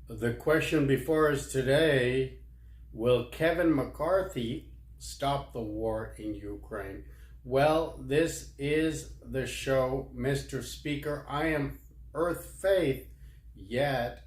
The question before us today, will Kevin McCarthy stop the war in Ukraine? Well, this is the show, Mr. Speaker. I am Earth Faith, yet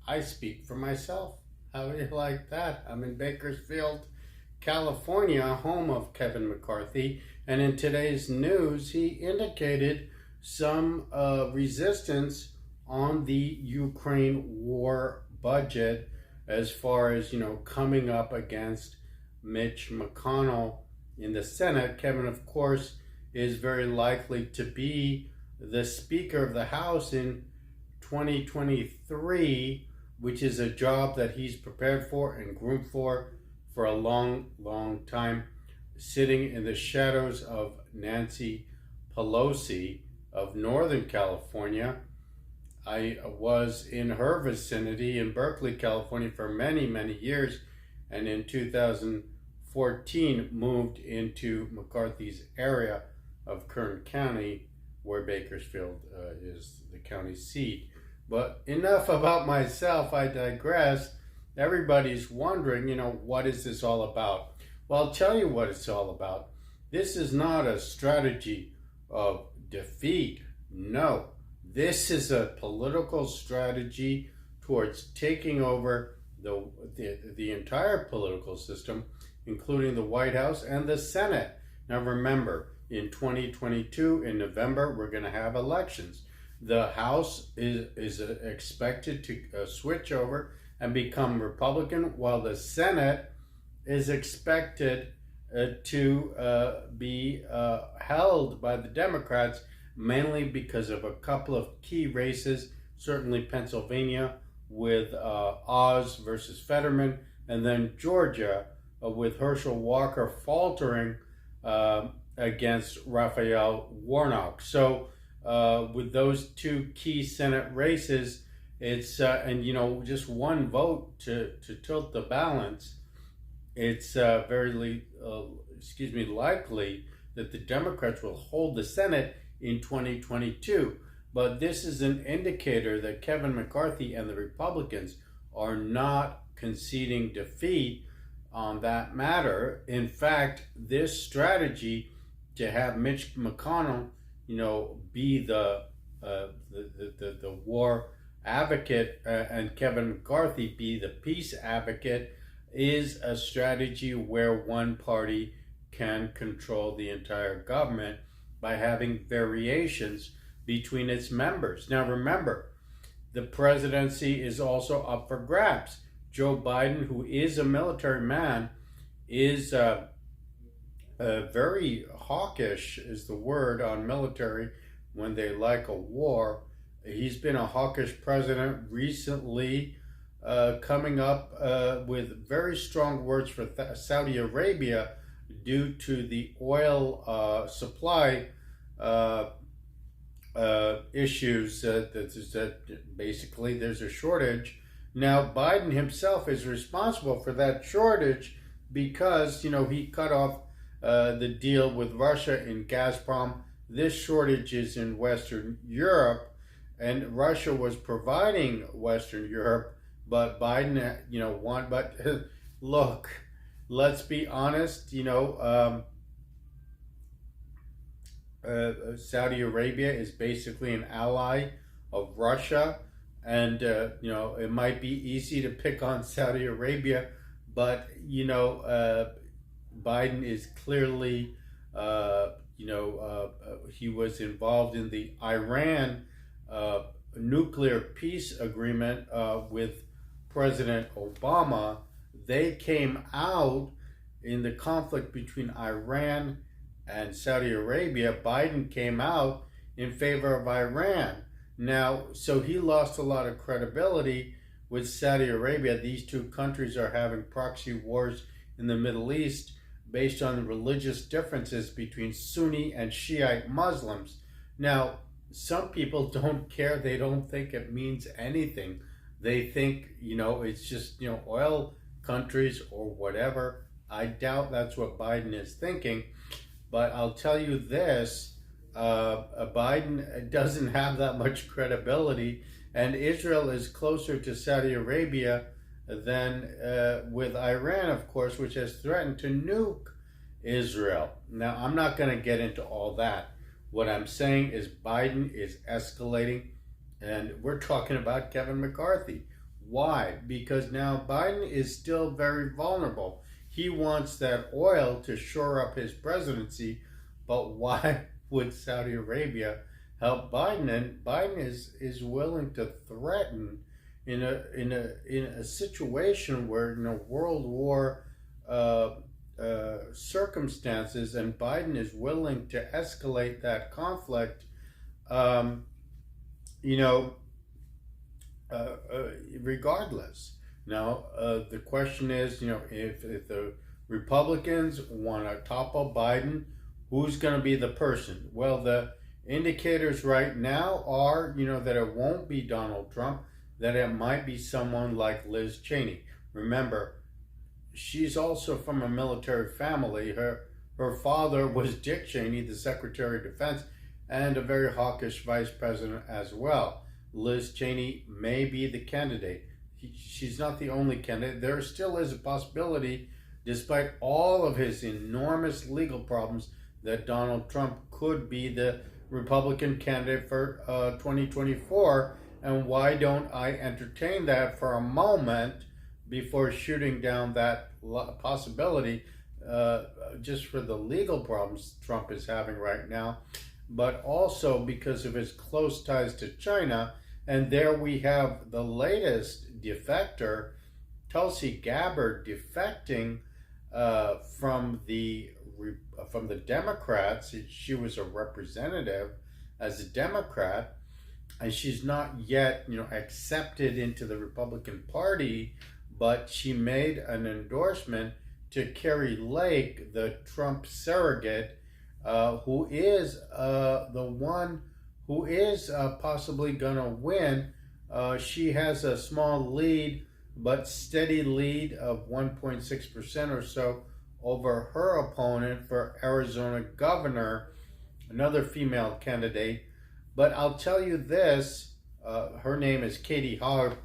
I speak for myself. How do you like that? I'm in Bakersfield, California, home of Kevin McCarthy. And in today's news, he indicated some resistance on the Ukraine war budget as far as, coming up against Mitch McConnell in the Senate. Kevin, of course, is very likely to be the Speaker of the House in 2023, which is a job that he's prepared for and groomed for a long, long time, sitting in the shadows of Nancy Pelosi of Northern California. I was in her vicinity in Berkeley, California for many, many years, and in 2014 moved into McCarthy's area of Kern County, where Bakersfield is the county seat. But enough about myself, I digress. Everybody's wondering, what is this all about? Well, I'll tell you what it's all about. This is not a strategy of defeat. No. This is a political strategy towards taking over the entire political system, including the White House and the Senate. Now remember, in 2022, in November, we're going to have elections. The House is expected to switch over and become Republican, while the Senate is expected to be held by the Democrats, mainly because of a couple of key races, certainly Pennsylvania with Oz versus Fetterman, and then Georgia with Herschel Walker faltering against Raphael Warnock. So with those two key Senate races, it's, just one vote to tilt the balance, it's very likely that the Democrats will hold the Senate in 2022. But this is an indicator that Kevin McCarthy and the Republicans are not conceding defeat on that matter. In fact, this strategy to have Mitch McConnell, be the war advocate and Kevin McCarthy be the peace advocate is a strategy where one party can control the entire government by having variations between its members. Now remember, the presidency is also up for grabs. Joe Biden, who is a military man, is very hawkish, is the word on military when they like a war. He's been a hawkish president recently, coming up with very strong words for Saudi Arabia due to the oil supply issues that basically there's a shortage. Now Biden himself is responsible for that shortage because he cut off the deal with Russia in Gazprom. This shortage is in Western Europe, and Russia was providing Western Europe, but Biden won. But look, let's be honest, Saudi Arabia is basically an ally of Russia, and it might be easy to pick on Saudi Arabia, but Biden is clearly he was involved in the Iran nuclear peace agreement with President Obama. They came out in the conflict between Iran and Saudi Arabia. Biden came out in favor of Iran. Now, so he lost a lot of credibility with Saudi Arabia. These two countries are having proxy wars in the Middle East based on the religious differences between Sunni and Shiite Muslims. Now, some people don't care. They don't think it means anything. They think, it's just, oil countries or whatever. I doubt that's what Biden is thinking. But I'll tell you this, Biden doesn't have that much credibility And Israel is closer to Saudi Arabia than with Iran, of course, which has threatened to nuke Israel. Now, I'm not going to get into all that. What I'm saying is Biden is escalating, and we're talking about Kevin McCarthy. Why? Because now Biden is still very vulnerable. He wants that oil to shore up his presidency, but why would Saudi Arabia help Biden? And Biden is willing to threaten in a situation where World War circumstances, and Biden is willing to escalate that conflict. Regardless. Now, the question is, if the Republicans want to topple Biden, who's going to be the person? Well, the indicators right now are, that it won't be Donald Trump, that it might be someone like Liz Cheney. Remember, she's also from a military family. Her father was Dick Cheney, the Secretary of Defense, and a very hawkish vice president as well. Liz Cheney may be the candidate. She's not the only candidate. There still is a possibility, despite all of his enormous legal problems, that Donald Trump could be the Republican candidate for 2024. And why don't I entertain that for a moment before shooting down that possibility, just for the legal problems Trump is having right now, but also because of his close ties to China. And there we have the latest defector, Tulsi Gabbard, defecting from the Democrats. She was a representative as a Democrat, and she's not yet, accepted into the Republican Party, but she made an endorsement to Kari Lake, the Trump surrogate, who is the one who is possibly going to win. She has a small lead, but steady lead of 1.6% or so over her opponent for Arizona governor, another female candidate. But I'll tell you this, her name is Katie Hobbs,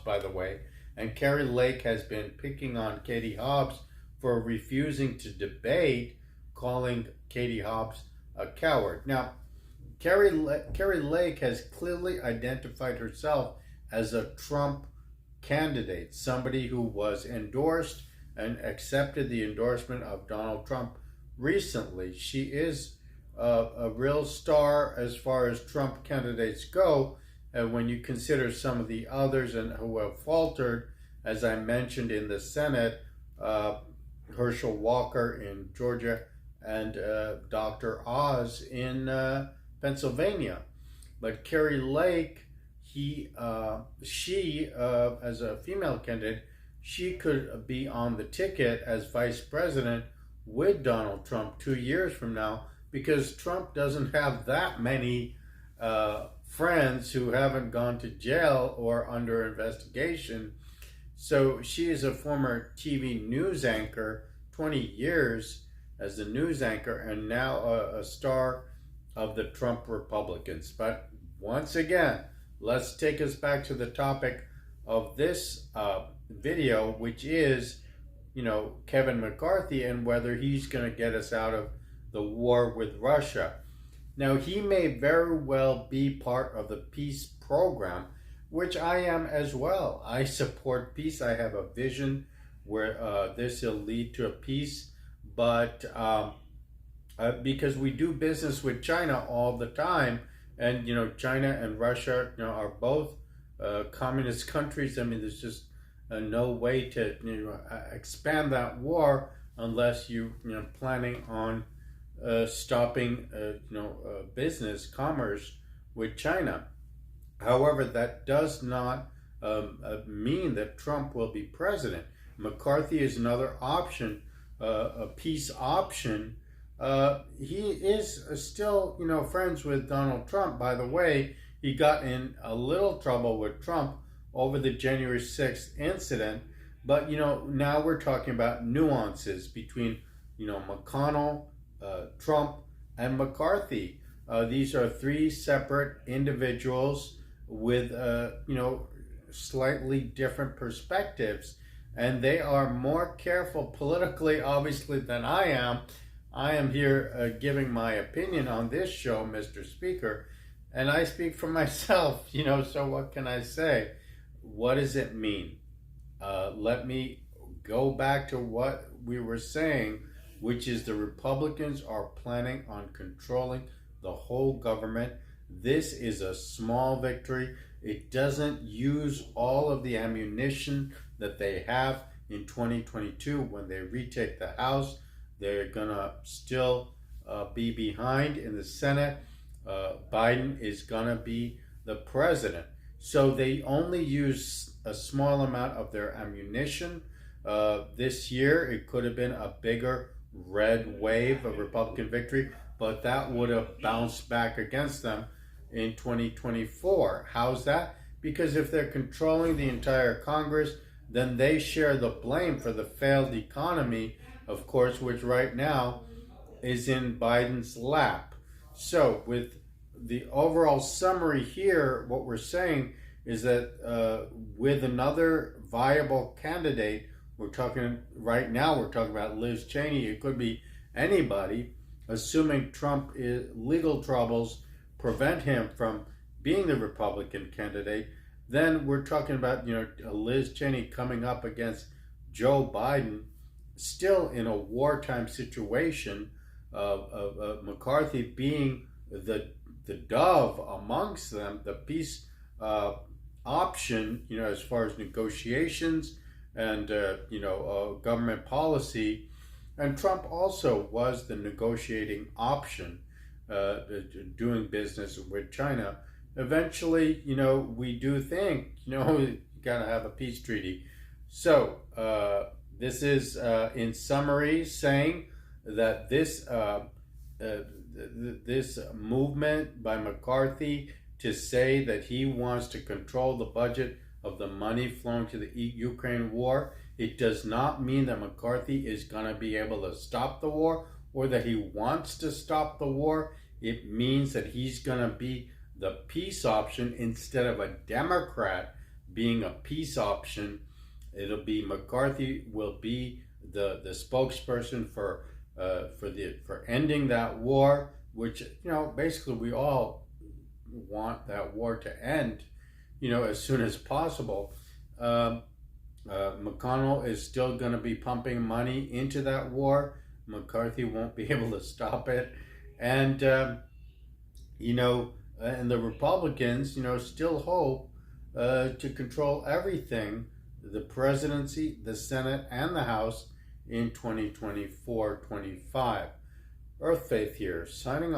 by the way, and Kari Lake has been picking on Katie Hobbs for refusing to debate, calling Katie Hobbs a coward. Now, Kari Lake has clearly identified herself as a Trump candidate, somebody who was endorsed and accepted the endorsement of Donald Trump recently. She is a real star as far as Trump candidates go. And when you consider some of the others and who have faltered, as I mentioned in the Senate, Herschel Walker in Georgia and Dr. Oz in Pennsylvania. But Kari Lake, she as a female candidate, she could be on the ticket as vice president with Donald Trump 2 years from now, because Trump doesn't have that many friends who haven't gone to jail or under investigation. So she is a former TV news anchor, 20 years as a news anchor, and now a star of the Trump Republicans. But once again, let's take us back to the topic of this video, which is, Kevin McCarthy and whether he's going to get us out of the war with Russia. Now, he may very well be part of the peace program, which I am as well. I support peace. I have a vision where this will lead to a peace, but because we do business with China all the time, and China and Russia are both communist countries. I mean, there's just no way to expand that war unless you're planning on stopping business commerce with China. However, that does not mean that Trump will be president. McCarthy is another option, a peace option. He is still, friends with Donald Trump. By the way, he got in a little trouble with Trump over the January 6th incident. But, now we're talking about nuances between, McConnell, Trump, and McCarthy. These are three separate individuals with slightly different perspectives, and they are more careful politically, obviously, than I am. I am here giving my opinion on this show, Mr. Speaker, and I speak for myself. So what can I say? What does it mean? Let me go back to what we were saying, which is the Republicans are planning on controlling the whole government. This is a small victory. It doesn't use all of the ammunition that they have in 2022 when they retake the House. They're going to still be behind in the Senate. Biden is going to be the president. So they only use a small amount of their ammunition. This year, it could have been a bigger red wave of Republican victory, but that would have bounced back against them in 2024. How's that? Because if they're controlling the entire Congress, then they share the blame for the failed economy, of course, which right now is in Biden's lap. So with the overall summary here, what we're saying is that with another viable candidate, we're talking about Liz Cheney. It could be anybody, assuming Trump legal troubles prevent him from being the Republican candidate. Then we're talking about Liz Cheney coming up against Joe Biden, still in a wartime situation. McCarthy being the dove amongst them, the peace option, as far as negotiations and government policy, and Trump also was the negotiating option, doing business with China. Eventually, we do think, we gotta have a peace treaty. So this is, in summary, saying that this movement by McCarthy to say that he wants to control the budget of the money flowing to the Ukraine war, it does not mean that McCarthy is going to be able to stop the war or that he wants to stop the war. It means that he's going to be the peace option instead of a Democrat being a peace option. It'll be McCarthy will be the spokesperson for ending that war, which basically we all want that war to end, as soon as possible. McConnell is still going to be pumping money into that war. McCarthy won't be able to stop it, and and the Republicans, still hope to control everything, the presidency, the Senate, and the House in 2024-25. Earth Faith here, signing off.